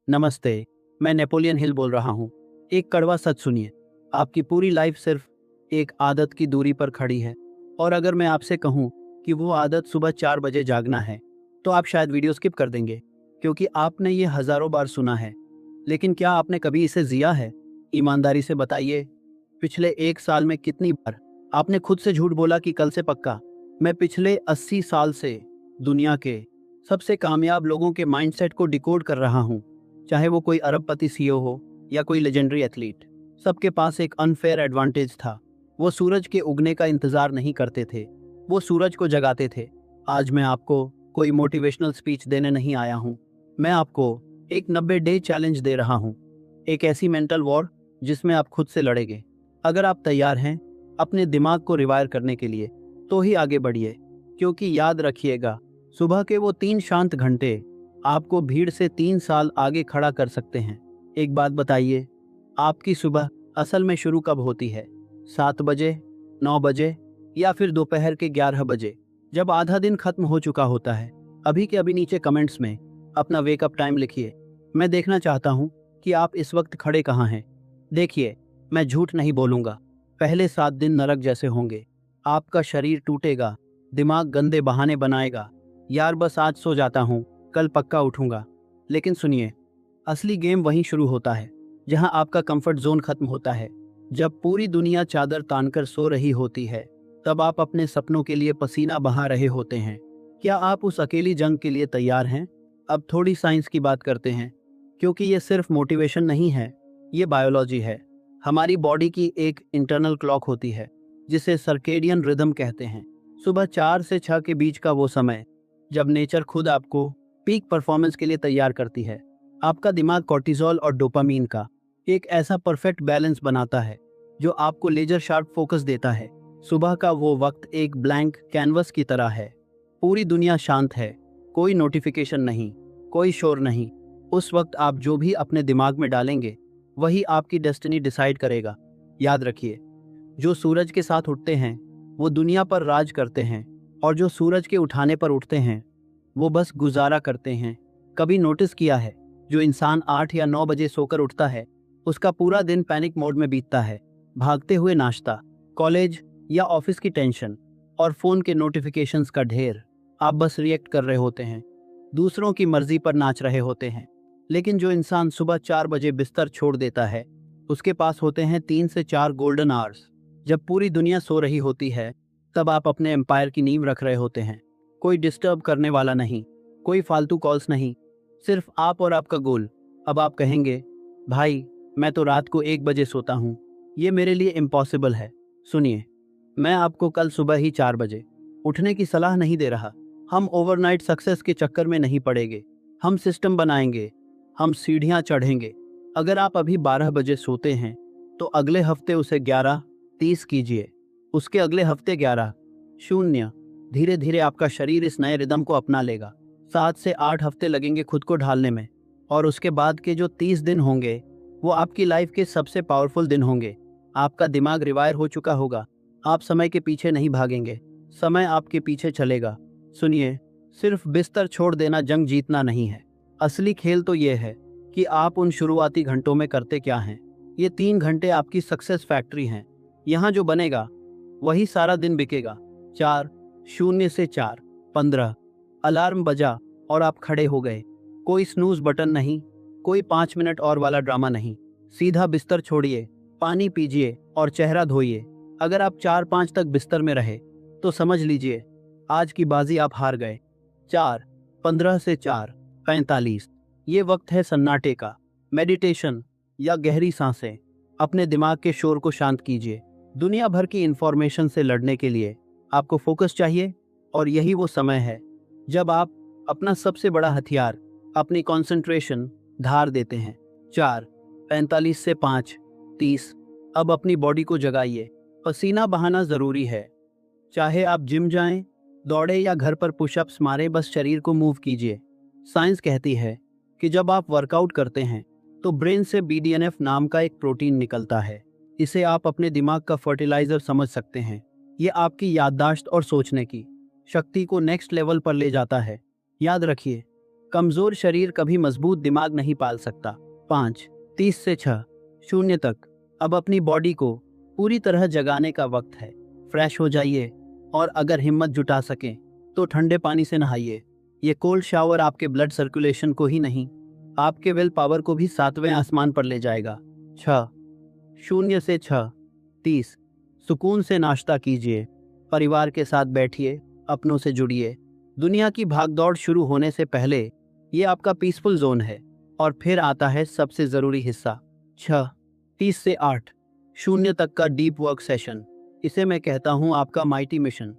नमस्ते, मैं Napoleon Hill बोल रहा हूँ। एक कड़वा सच सुनिए, आपकी पूरी लाइफ सिर्फ एक आदत की दूरी पर खड़ी है। और अगर मैं आपसे कहूँ कि वो आदत सुबह 4 बजे जागना है, तो आप शायद वीडियो स्किप कर देंगे, क्योंकि आपने ये हज़ारों बार सुना है। लेकिन क्या आपने कभी इसे जिया है? ईमानदारी से बताइए, पिछले 1 साल में कितनी बार आपने खुद से झूठ बोला कि कल से पक्का? मैं पिछले 80 साल से दुनिया के सबसे कामयाब लोगों के माइंडसेट को डिकोड कर रहा हूँ। चाहे वो कोई अरबपति सीईओ हो या कोई लेजेंडरी एथलीट, सबके पास एक अनफेयर एडवांटेज था। वो सूरज के उगने का इंतजार नहीं करते थे, वो सूरज को जगाते थे। आज मैं आपको कोई मोटिवेशनल स्पीच देने नहीं आया हूँ। मैं आपको एक 90 डे चैलेंज दे रहा हूँ, एक ऐसी मेंटल वॉर जिसमें आप खुद से लड़ेंगे। अगर आप तैयार हैं अपने दिमाग को रिवायर करने के लिए, तो ही आगे बढ़िए, क्योंकि याद रखिएगा, सुबह के वो 3 शांत घंटे आपको भीड़ से 3 साल आगे खड़ा कर सकते हैं। एक बात बताइए, आपकी सुबह असल में शुरू कब होती है? 7 बजे, 9 बजे या फिर दोपहर के 11 बजे, जब आधा दिन खत्म हो चुका होता है? अभी के अभी नीचे कमेंट्स में अपना वेकअप टाइम लिखिए। मैं देखना चाहता हूँ कि आप इस वक्त खड़े कहाँ हैं। देखिए, मैं झूठ नहीं बोलूँगा, पहले 7 दिन नरक जैसे होंगे। आपका शरीर टूटेगा, दिमाग गंदे बहाने बनाएगा, यार बस आज सो जाता हूँ, कल पक्का उठूंगा। लेकिन सुनिए, असली गेम वहीं शुरू होता है जहां आपका कंफर्ट जोन खत्म होता है। जब पूरी दुनिया चादर तानकर सो रही होती है, तब आप अपने सपनों के लिए पसीना बहा रहे होते हैं। क्या आप उस अकेली जंग के लिए तैयार हैं? अब थोड़ी साइंस की बात करते हैं, क्योंकि ये सिर्फ मोटिवेशन नहीं है, ये बायोलॉजी है। हमारी बॉडी की एक इंटरनल क्लॉक होती है जिसे सर्केडियन रिदम कहते हैं। सुबह 4 से 6 के बीच का वो समय जब नेचर खुद आपको पीक परफॉर्मेंस के लिए तैयार करती है। आपका दिमाग कॉर्टिसोल और डोपामीन का एक ऐसा परफेक्ट बैलेंस बनाता है जो आपको लेजर शार्प फोकस देता है। सुबह का वो वक्त एक ब्लैंक कैनवस की तरह है। पूरी दुनिया शांत है, कोई नोटिफिकेशन नहीं, कोई शोर नहीं। उस वक्त आप जो भी अपने दिमाग में डालेंगे, वही आपकी डेस्टिनी डिसाइड करेगा। याद रखिए, जो सूरज के साथ उठते हैं वो दुनिया पर राज करते हैं, और जो सूरज के उठाने पर उठते हैं वो बस गुजारा करते हैं। कभी नोटिस किया है, जो इंसान 8 या 9 बजे सोकर उठता है, उसका पूरा दिन पैनिक मोड में बीतता है। भागते हुए नाश्ता, कॉलेज या ऑफिस की टेंशन और फोन के नोटिफिकेशंस का ढेर। आप बस रिएक्ट कर रहे होते हैं, दूसरों की मर्जी पर नाच रहे होते हैं। लेकिन जो इंसान सुबह 4 बजे बिस्तर छोड़ देता है, उसके पास होते हैं 3 से 4 गोल्डन आवर्स। जब पूरी दुनिया सो रही होती है, तब आप अपने एम्पायर की नींव रख रहे होते हैं। कोई डिस्टर्ब करने वाला नहीं, कोई फालतू कॉल्स नहीं, सिर्फ आप और आपका गोल। अब आप कहेंगे, भाई मैं तो रात को 1 बजे सोता हूँ, ये मेरे लिए इम्पॉसिबल है। सुनिए, मैं आपको कल सुबह ही 4 बजे उठने की सलाह नहीं दे रहा। हम ओवरनाइट सक्सेस के चक्कर में नहीं पड़ेंगे, हम सिस्टम बनाएंगे, हम सीढ़ियाँ चढ़ेंगे। अगर आप अभी 12 बजे सोते हैं, तो अगले हफ्ते उसे 11:30 कीजिए, उसके अगले हफ्ते 11:00। धीरे धीरे आपका शरीर इस नए रिदम को अपना लेगा। 7 से 8 हफ्ते लगेंगे खुद को ढालने में, और उसके बाद के जो 30 दिन होंगे वो आपकी लाइफ के सबसे पावरफुल दिन होंगे। आपका दिमाग रिवायर हो चुका होगा, आप समय के पीछे नहीं भागेंगे, समय आपके पीछे चलेगा। सुनिए, सिर्फ बिस्तर छोड़ देना जंग जीतना नहीं है। असली खेल तो ये है कि आप उन शुरुआती घंटों में करते क्या हैं। ये 3 घंटे आपकी सक्सेस फैक्ट्री हैं। यहाँ जो बनेगा वही सारा दिन बिकेगा। 4:00 से 4:15 अलार्म बजा और आप खड़े हो गए। कोई स्नूज बटन नहीं, कोई 5 मिनट और वाला ड्रामा नहीं। सीधा बिस्तर छोड़िए, पानी पीजिए और चेहरा धोइए। अगर आप 4-5 तक बिस्तर में रहे, तो समझ लीजिए आज की बाजी आप हार गए। 4:15 से 4:45 ये वक्त है सन्नाटे का। मेडिटेशन या गहरी सांसें। अपने दिमाग के शोर को शांत कीजिए। दुनिया भर की इंफॉर्मेशन से लड़ने के लिए आपको फोकस चाहिए, और यही वो समय है जब आप अपना सबसे बड़ा हथियार, अपनी कंसंट्रेशन धार देते हैं। 4:45 से 5:30 अब अपनी बॉडी को जगाइए। पसीना बहाना ज़रूरी है, चाहे आप जिम जाएं, दौड़े या घर पर पुशअप्स मारें, बस शरीर को मूव कीजिए। साइंस कहती है कि जब आप वर्कआउट करते हैं तो ब्रेन से BDNF नाम का एक प्रोटीन निकलता है। इसे आप अपने दिमाग का फर्टिलाइजर समझ सकते हैं। ये आपकी याददाश्त और सोचने की शक्ति को नेक्स्ट लेवल पर ले जाता है। याद रखिए, कमजोर शरीर कभी मजबूत दिमाग नहीं पाल सकता। 5, 30 से 6, 0 तक। अब अपनी बॉडी को पूरी तरह जगाने का वक्त है। फ्रेश हो जाइए और अगर हिम्मत जुटा सकें तो ठंडे पानी से नहाइए। ये कोल्ड शावर आपके ब्लड सर्कुलेशन को ही नहीं, आपके विल पावर को भी 7वें आसमान पर ले जाएगा। 6, 0 से 6, 30, सुकून से नाश्ता कीजिए, परिवार के साथ बैठिए, अपनों से जुड़िए। दुनिया की भागदौड़ शुरू होने से पहले ये आपका पीसफुल जोन है। और फिर आता है सबसे ज़रूरी हिस्सा। 6, 30 से 8, 0 तक का डीप वर्क सेशन। इसे मैं कहता हूँ आपका माइटी मिशन।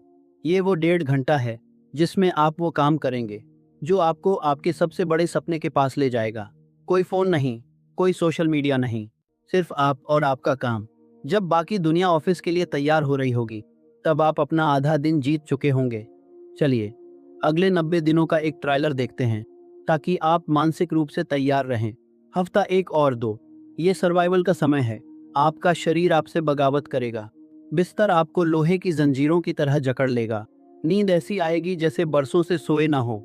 ये वो 1.5 घंटा है जिसमें आप वो काम करेंगे जो आपको आपके सबसे बड़े सपने के पास ले जाएगा। कोई फ़ोन नहीं, कोई सोशल मीडिया नहीं, सिर्फ आप और आपका काम। जब बाकी दुनिया ऑफिस के लिए तैयार हो रही होगी तब आप अपना आधा दिन जीत चुके होंगे। चलिए अगले 90 दिनों का एक ट्रायलर देखते हैं ताकि आप मानसिक रूप से तैयार रहें। हफ्ता 1 और 2, ये सर्वाइवल का समय है। आपका शरीर आपसे बगावत करेगा, बिस्तर आपको लोहे की जंजीरों की तरह जकड़ लेगा, नींद ऐसी आएगी जैसे बरसों से सोए ना हो।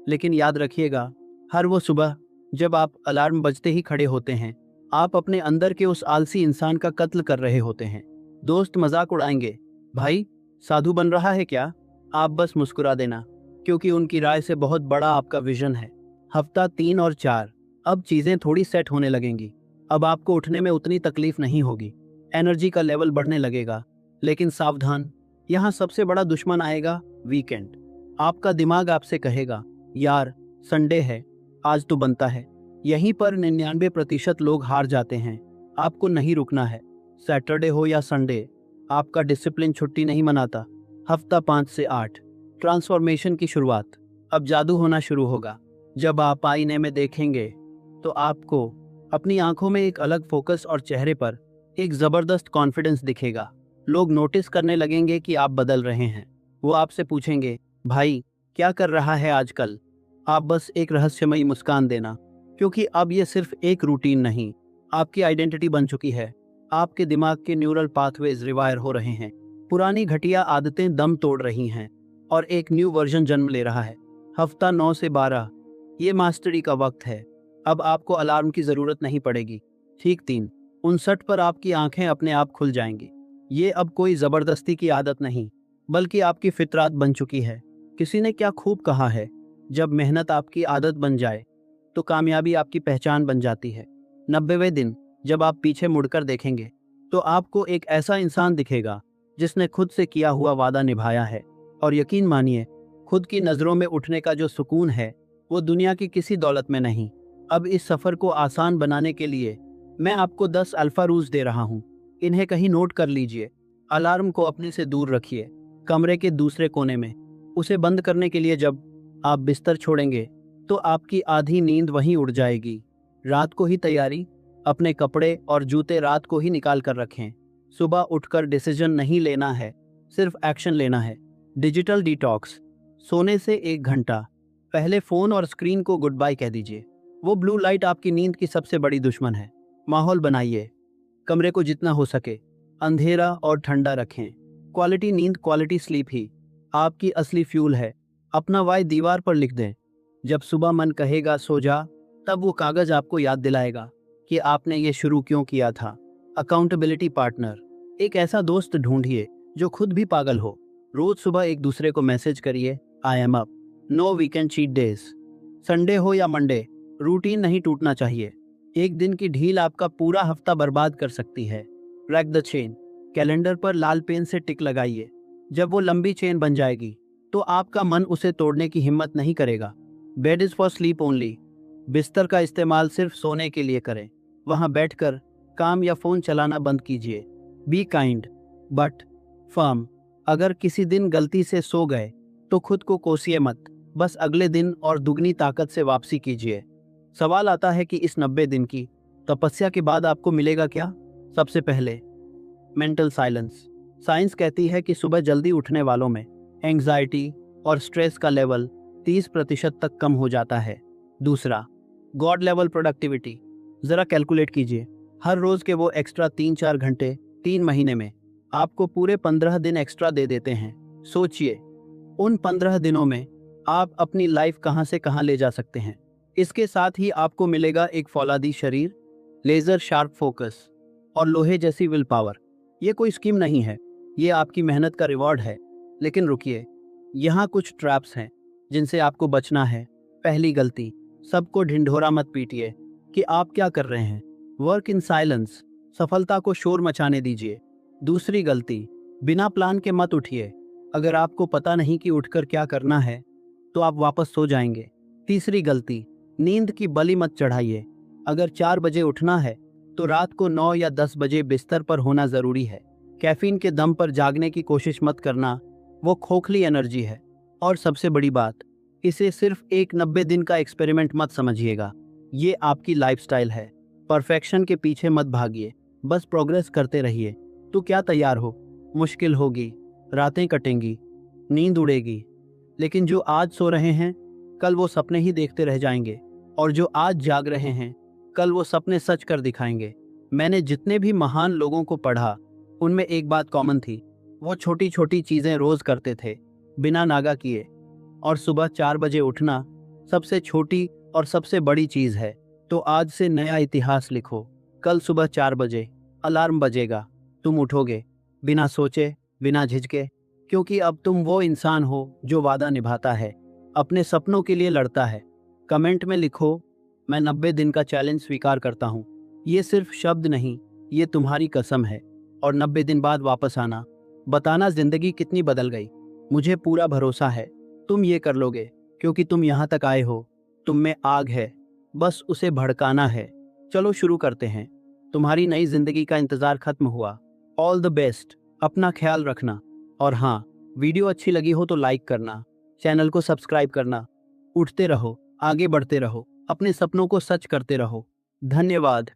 लेकिन याद रखिएगा, हर वो सुबह जब आप अलार्म बजते ही खड़े होते हैं, आप अपने अंदर के उस आलसी इंसान का कत्ल कर रहे होते हैं। दोस्त मजाक उड़ाएंगे, भाई साधु बन रहा है क्या? आप बस मुस्कुरा देना, क्योंकि उनकी राय से बहुत बड़ा आपका विजन है। हफ्ता 3 और 4, अब चीजें थोड़ी सेट होने लगेंगी। अब आपको उठने में उतनी तकलीफ नहीं होगी, एनर्जी का लेवल बढ़ने लगेगा। लेकिन सावधान, यहाँ सबसे बड़ा दुश्मन आएगा, वीकेंड। आपका दिमाग आपसे कहेगा, यार संडे है, आज तो बनता है। यहीं पर 99% लोग हार जाते हैं। आपको नहीं रुकना है, सैटरडे हो या संडे, आपका डिसिप्लिन छुट्टी नहीं मनाता। हफ्ता 5 से 8, ट्रांसफॉर्मेशन की शुरुआत। अब जादू होना शुरू होगा। जब आप आईने में देखेंगे तो आपको अपनी आंखों में एक अलग फोकस और चेहरे पर एक जबरदस्त कॉन्फिडेंस दिखेगा। लोग नोटिस करने लगेंगे कि आप बदल रहे हैं। वो आपसे पूछेंगे, भाई क्या कर रहा है आजकल? आप बस एक रहस्यमयी मुस्कान देना, क्योंकि अब ये सिर्फ एक रूटीन नहीं, आपकी आइडेंटिटी बन चुकी है। आपके दिमाग के न्यूरल पाथवेज रिवायर हो रहे हैं, पुरानी घटिया आदतें दम तोड़ रही हैं और एक न्यू वर्जन जन्म ले रहा है। हफ्ता 9 से 12, ये मास्टरी का वक्त है। अब आपको अलार्म की जरूरत नहीं पड़ेगी। ठीक 3:59 पर आपकी आंखें अपने आप खुल जाएंगी। ये अब कोई जबरदस्ती की आदत नहीं, बल्कि आपकी फितरात बन चुकी है। किसी ने क्या खूब कहा है, जब मेहनत आपकी आदत बन जाए तो कामयाबी आपकी पहचान बन जाती है। 90वें दिन जब आप पीछे मुड़कर देखेंगे तो आपको एक ऐसा इंसान दिखेगा जिसने खुद से किया हुआ वादा निभाया है। और यकीन मानिए, खुद की नज़रों में उठने का जो सुकून है वो दुनिया की किसी दौलत में नहीं। अब इस सफ़र को आसान बनाने के लिए मैं आपको 10 अल्फा रूल्स दे रहा हूँ। इन्हें कहीं नोट कर लीजिए। अलार्म को अपने से दूर रखिए, कमरे के दूसरे कोने में। उसे बंद करने के लिए जब आप बिस्तर छोड़ेंगे तो आपकी आधी नींद वहीं उड़ जाएगी। रात को ही तैयारी, अपने कपड़े और जूते रात को ही निकाल कर रखें। सुबह उठकर डिसीजन नहीं लेना है, सिर्फ एक्शन लेना है। डिजिटल डिटॉक्स, सोने से 1 घंटा पहले फ़ोन और स्क्रीन को गुड बाय कह दीजिए। वो ब्लू लाइट आपकी नींद की सबसे बड़ी दुश्मन है। माहौल बनाइए, कमरे को जितना हो सके अंधेरा और ठंडा रखें। क्वालिटी नींद, क्वालिटी स्लीप ही आपकी असली फ्यूल है। अपना वाई दीवार पर लिख दें। जब सुबह मन कहेगा सो जा, तब वो कागज आपको याद दिलाएगा कि आपने ये शुरू क्यों किया था। अकाउंटेबिलिटी पार्टनर, एक ऐसा दोस्त ढूंढिए जो खुद भी पागल हो। रोज सुबह एक दूसरे को मैसेज करिए, I am up. No weekend cheat days. Sunday हो या मंडे, रूटीन नहीं टूटना चाहिए। एक दिन की ढील आपका पूरा हफ्ता बर्बाद कर सकती है। ब्रेक द चेन, कैलेंडर पर लाल पेन से टिक लगाइए। जब वो लंबी चेन बन जाएगी तो आपका मन उसे तोड़ने की हिम्मत नहीं करेगा। Bed is for sleep only. बिस्तर का इस्तेमाल सिर्फ सोने के लिए करें। वहां बैठकर काम या फोन चलाना बंद कीजिए। Be kind but firm. अगर किसी दिन गलती से सो गए तो खुद को कोसिए मत, बस अगले दिन और दुगनी ताकत से वापसी कीजिए। सवाल आता है कि इस 90 दिन की तपस्या के बाद आपको मिलेगा क्या? सबसे पहले मेंटल साइलेंस। साइंस कहती है कि सुबह जल्दी उठने वालों में एंग्जाइटी और स्ट्रेस का लेवल 30% तक कम हो जाता है। दूसरा, गॉड लेवल प्रोडक्टिविटी। ज़रा कैलकुलेट कीजिए, हर रोज़ के वो एक्स्ट्रा 3-4 घंटे 3 महीने में आपको पूरे 15 दिन एक्स्ट्रा दे देते हैं। सोचिए, उन 15 दिनों में आप अपनी लाइफ कहाँ से कहाँ ले जा सकते हैं। इसके साथ ही आपको मिलेगा एक फौलादी शरीर, लेजर शार्प फोकस और लोहे जैसी विल पावर। ये कोई स्कीम नहीं है, ये आपकी मेहनत का रिवॉर्ड है। लेकिन रुकिए, यहाँ कुछ ट्रैप्स हैं जिनसे आपको बचना है। पहली गलती, सबको ढिंढोरा मत पीटिए कि आप क्या कर रहे हैं। वर्क इन साइलेंस, सफलता को शोर मचाने दीजिए। दूसरी गलती, बिना प्लान के मत उठिए। अगर आपको पता नहीं कि उठकर क्या करना है तो आप वापस सो जाएंगे। तीसरी गलती, नींद की बलि मत चढ़ाइए। अगर 4 बजे उठना है तो रात को 9 या 10 बजे बिस्तर पर होना जरूरी है। कैफीन के दम पर जागने की कोशिश मत करना, वो खोखली एनर्जी है। और सबसे बड़ी बात, इसे सिर्फ एक 90 दिन का एक्सपेरिमेंट मत समझिएगा, ये आपकी लाइफस्टाइल है। परफेक्शन के पीछे मत भागिए, बस प्रोग्रेस करते रहिए। तो क्या तैयार हो? मुश्किल होगी, रातें कटेंगी, नींद उड़ेगी, लेकिन जो आज सो रहे हैं कल वो सपने ही देखते रह जाएंगे, और जो आज जाग रहे हैं कल वो सपने सच कर दिखाएंगे। मैंने जितने भी महान लोगों को पढ़ा उनमें एक बात कॉमन थी, वो छोटी छोटी चीजें रोज करते थे बिना नागा किए। और सुबह 4 बजे उठना सबसे छोटी और सबसे बड़ी चीज है। तो आज से नया इतिहास लिखो। कल सुबह 4 बजे अलार्म बजेगा, तुम उठोगे बिना सोचे, बिना झिझके, क्योंकि अब तुम वो इंसान हो जो वादा निभाता है, अपने सपनों के लिए लड़ता है। कमेंट में लिखो, मैं 90 दिन का चैलेंज स्वीकार करता हूँ। ये सिर्फ शब्द नहीं, ये तुम्हारी कसम है। और 90 दिन बाद वापस आना, बताना जिंदगी कितनी बदल गई। मुझे पूरा भरोसा है तुम ये कर लोगे, क्योंकि तुम यहाँ तक आए हो। तुम में आग है, बस उसे भड़काना है। चलो शुरू करते हैं। तुम्हारी नई जिंदगी का इंतजार खत्म हुआ। ऑल द बेस्ट, अपना ख्याल रखना। और हाँ, वीडियो अच्छी लगी हो तो लाइक करना, चैनल को सब्सक्राइब करना। उठते रहो, आगे बढ़ते रहो, अपने सपनों को सच करते रहो। धन्यवाद।